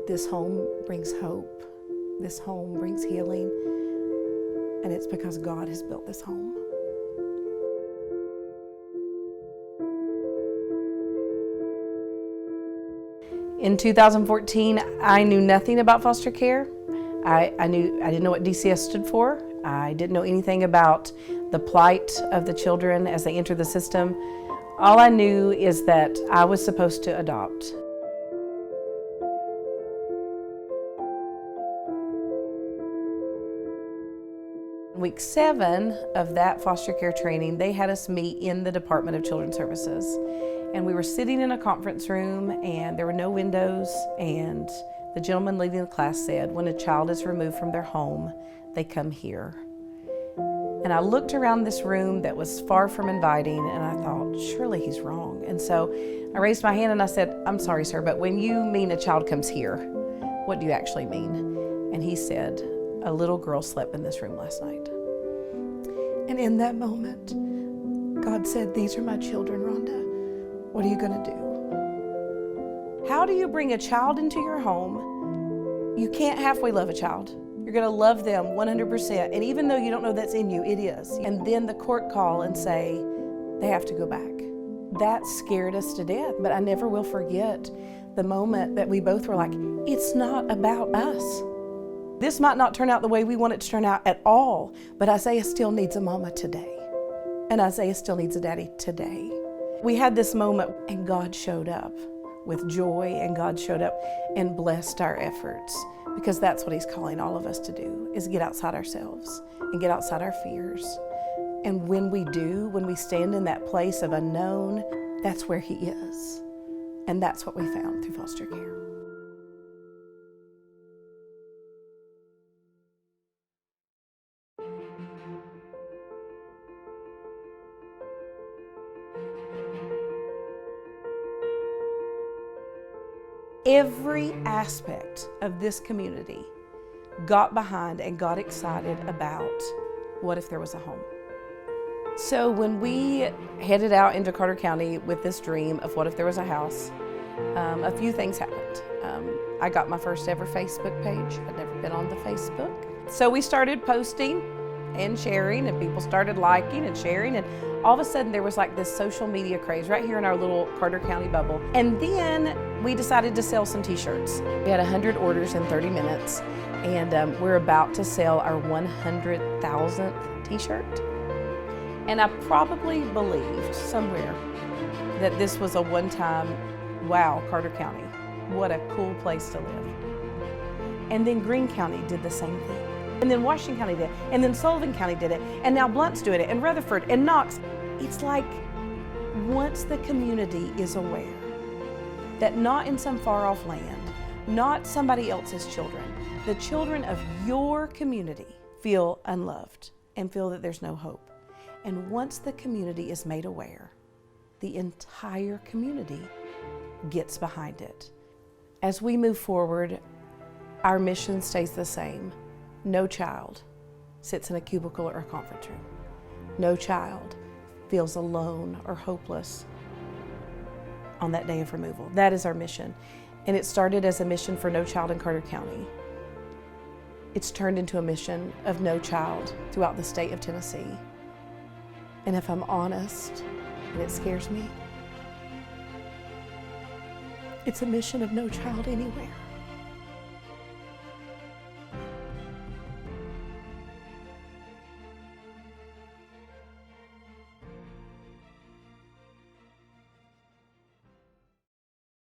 This home brings hope. This home brings healing. And it's because God has built this home. In 2014, I knew nothing about foster care. I didn't know what DCS stood for. I didn't know anything about the plight of the children as they enter the system. All I knew is that I was supposed to adopt. Week 7 of that foster care training, they had us meet in the Department of Children's Services. And we were sitting in a conference room and there were no windows, and the gentleman leading the class said, when a child is removed from their home, they come here. And I looked around this room that was far from inviting and I thought, surely he's wrong. And so I raised my hand and I said, I'm sorry, sir, but when you mean a child comes here, what do you actually mean? And he said, a little girl slept in this room last night. And in that moment, God said, these are my children, Rhonda. What are you going to do? How do you bring a child into your home? You can't halfway love a child. You're going to love them 100%. And even though you don't know that's in you, it is. And then the court call and say, they have to go back. That scared us to death. But I never will forget the moment that we both were like, it's not about us. This might not turn out the way we want it to turn out at all, but Isaiah still needs a mama today. And Isaiah still needs a daddy today. We had this moment and God showed up with joy, and God showed up and blessed our efforts, because that's what He's calling all of us to do, is get outside ourselves and get outside our fears. And when we do, when we stand in that place of unknown, that's where He is. And that's what we found through foster care. Every aspect of this community got behind and got excited about what if there was a home. So when we headed out into Carter County with this dream of what if there was a house, a few things happened. I got my first ever Facebook page. I'd never been on the Facebook. So we started posting and sharing, and people started liking and sharing, and all of a sudden there was like this social media craze right here in our little Carter County bubble. And then we decided to sell some t-shirts. We had 100 orders in 30 minutes, and we're about to sell our 100,000th t-shirt. And I probably believed somewhere that this was a one-time, wow, Carter County, what a cool place to live. And then Greene County did the same thing. And then Washington County did it, and then Sullivan County did it, and now Blunt's doing it, and Rutherford, and Knox. It's like, once the community is aware that not in some far off land, not somebody else's children, the children of your community feel unloved and feel that there's no hope. And once the community is made aware, the entire community gets behind it. As we move forward, our mission stays the same. No child sits in a cubicle or a conference room. No child feels alone or hopeless on that day of removal. That is our mission. And it started as a mission for no child in Carter County. It's turned into a mission of no child throughout the state of Tennessee. And if I'm honest, and it scares me, it's a mission of no child anywhere.